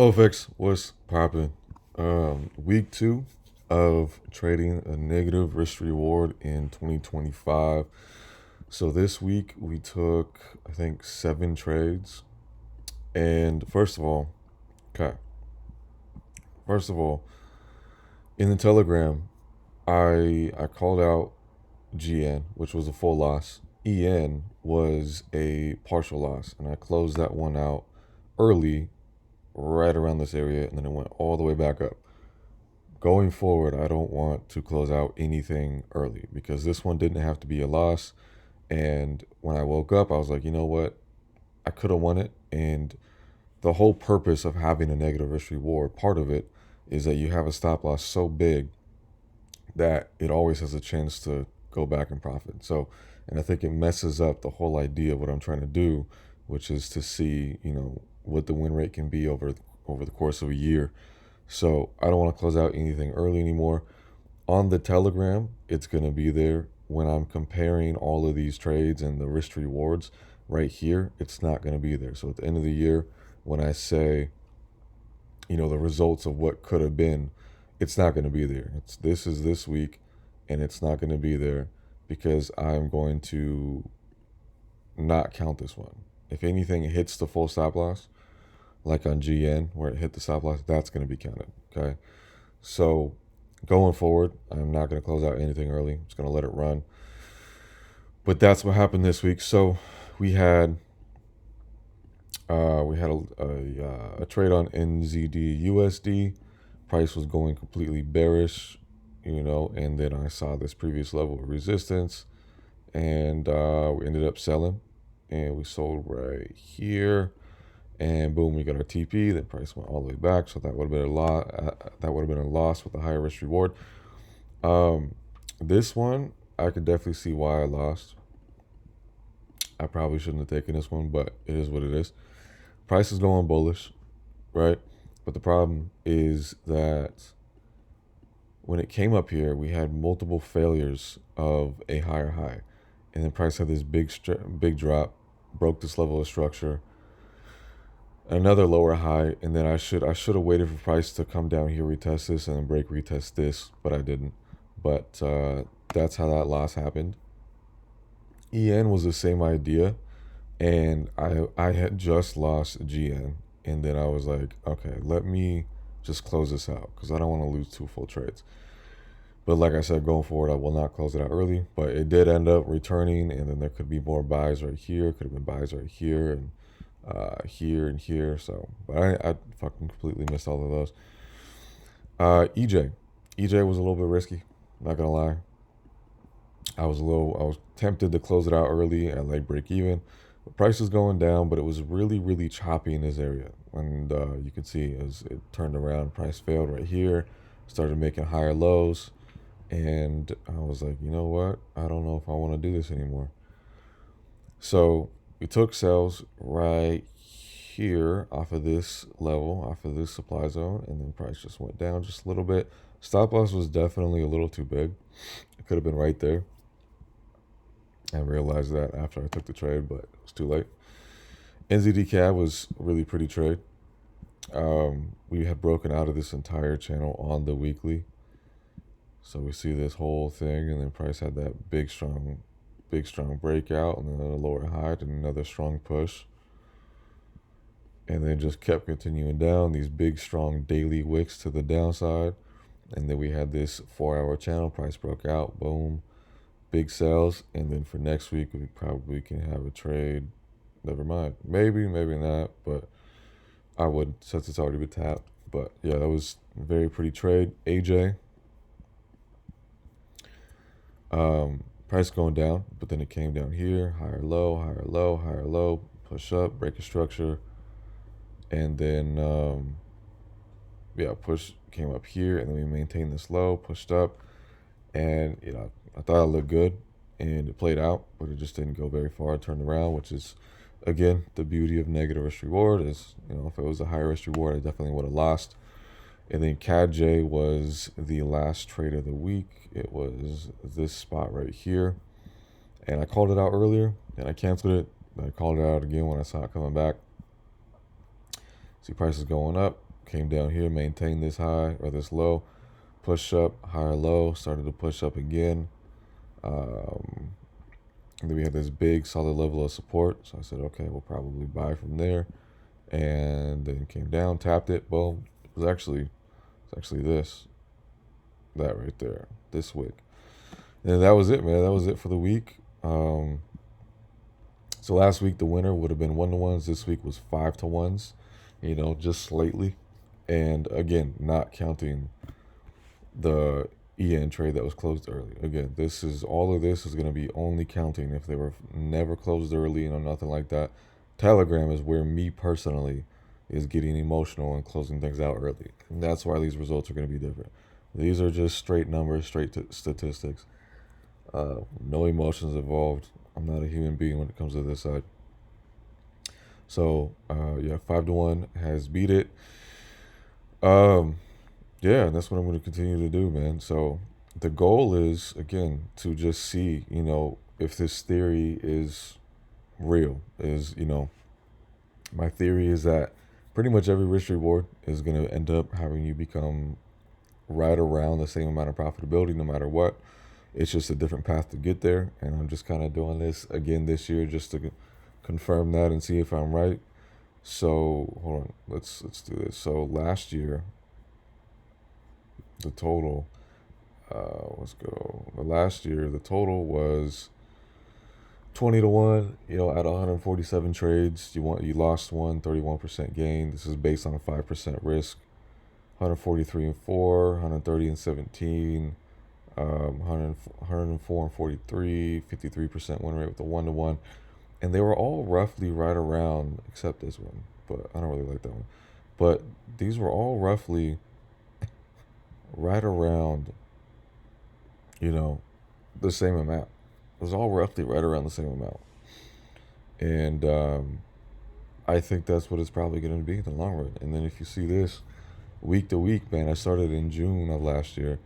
OFX, what's popping? Week two of trading a negative risk reward in 2025. So this week we took, I think, 7 trades. And okay, first of all, in the Telegram, I called out GN, which was a full loss. EN was a partial loss, and I closed that one out early, right around this area, and then it went all the way back up. Going forward, I don't want to close out anything early because this one didn't have to be a loss. And when I woke up, I was like, you know what? I could have won it. And the whole purpose of having a negative risk reward, part of it is that you have a stop loss so big that it always has a chance to go back and profit. So, and I think it messes up the whole idea of what I'm trying to do, which is to see, what the win rate can be over the course of a year. So I don't want to close out anything early anymore. On the Telegram, it's going to be there when I'm comparing all of these trades and the risk rewards. Right here, it's not going to be there. So at the end of the year, when I say, the results of what could have been, it's not going to be there. This is this week, and it's not going to be there because I'm going to not count this one. If anything hits the full stop loss, like on GN where it hit the stop loss, that's going to be counted. Okay. So going forward, I'm not going to close out anything early. I'm just going to let it run. But that's what happened this week. So we had a trade on NZD USD. Price was going completely bearish, and then I saw this previous level of resistance, and we ended up selling, and we sold right here. And boom, we got our TP. The price went all the way back, so that would have been a lot. That would have been a loss with a higher risk reward. This one, I could definitely see why I lost. I probably shouldn't have taken this one, but it is what it is. Price is going bullish, right? But the problem is that when it came up here, we had multiple failures of a higher high, and then price had this big drop, broke this level of structure, another lower high, and then I should have waited for price to come down here, retest this, and then retest this, but I didn't. But that's how that loss happened. EN was the same idea, and I had just lost GN, and then I was like, okay, let me just close this out because I don't want to lose 2 full trades. But like I said, going forward, I will not close it out early. But it did end up returning, and then there could be more buys right here. Could have been buys right here, and here and here. So, but I fucking completely missed all of those. EJ was a little bit risky. Not gonna lie. I was tempted to close it out early at like break even. The price was going down, but it was really, really choppy in this area. And you can see as it turned around, price failed right here, started making higher lows. And I was like, you know what? I don't know if I want to do this anymore. So we took sales right here off of this level, off of this supply zone, and then price just went down just a little bit. Stop loss was definitely a little too big. It could have been right there. I realized that after I took the trade, but it was too late. NZD CAD was a really pretty trade. We had broken out of this entire channel on the weekly. So we see this whole thing, and then price had that big strong breakout, and then a lower high, and another strong push. And then just kept continuing down, these big strong daily wicks to the downside. And then we had this 4-hour channel, price broke out, boom, big sales. And then for next week, we probably can have a trade. Never mind. Maybe not, but I would, since it's already been tapped. But yeah, that was a very pretty trade. AJ, price going down, but then it came down here, higher low, higher low, higher low, push up, break a structure, and then push came up here, and then we maintained this low, pushed up, and I thought it looked good, and it played out, but it just didn't go very far. It turned around, which is again the beauty of negative risk reward. Is if it was a higher risk reward, I definitely would have lost. And then CADJ was the last trade of the week. It was this spot right here. And I called it out earlier, and I canceled it. I called it out again when I saw it coming back. See prices going up. came down here, maintained this high or this low, push up, higher low, started to push up again. Um, and then we had this big solid level of support. So I said, okay, we'll probably buy from there. And then came down, tapped it. Well, it's actually that right there, this wick. And that was it, man. That was it for the week. So last week the winner would have been 1-to-1s. This week was 5-to-1s. Just slightly. And again, not counting the EN trade that was closed early. Again, all of this is going to be only counting if they were never closed early, nothing like that. Telegram is where me personally is getting emotional and closing things out early. And that's why these results are going to be different. These are just straight numbers, straight statistics. No emotions involved. I'm not a human being when it comes to this side. So, yeah, 5-to-1 has beat it. Yeah, and that's what I'm going to continue to do, man. So the goal is, again, to just see, if this theory is real. My theory is that pretty much every risk reward is going to end up having you become right around the same amount of profitability no matter what. It's just a different path to get there. And I'm just kind of doing this again this year just to confirm that and see if I'm right. So hold on, let's do this. So last year, the total, let's go. The last year, the total was 20-to-1. At 147 trades, you lost one, 31% gain. This is based on a 5% risk. 143 and 4, 130 and 17, 104 and 43, 53% win rate with the 1-to-1. And they were all roughly right around, except this one, but I don't really like that one. But these were all roughly right around, the same amount. It was all roughly right around the same amount. And I think that's what it's probably going to be in the long run. And then if you see this week to week, man, I started in June of last year.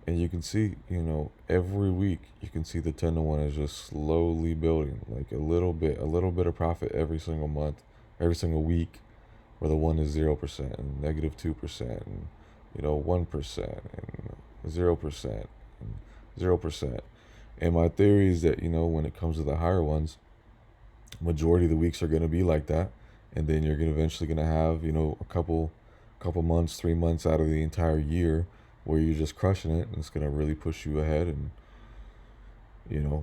And you can see, every week you can see the 10-to-1 is just slowly building, like a little bit of profit every single month, every single week, where the one is 0% and -2% and 1% and 0% and 0%. And my theory is that when it comes to the higher ones, majority of the weeks are going to be like that, and then you're going to eventually going to have a couple months, 3 months out of the entire year where you're just crushing it, and it's going to really push you ahead and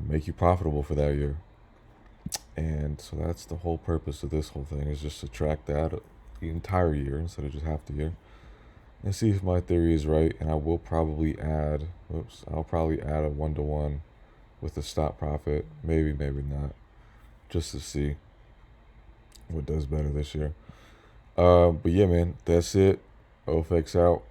make you profitable for that year. And so that's the whole purpose of this whole thing, is just to track that the entire year instead of just half the year, and see if my theory is right. And I will probably add a 1-to-1 with a stop profit, maybe not, just to see what does better this year. But yeah, man, that's it. OFX out.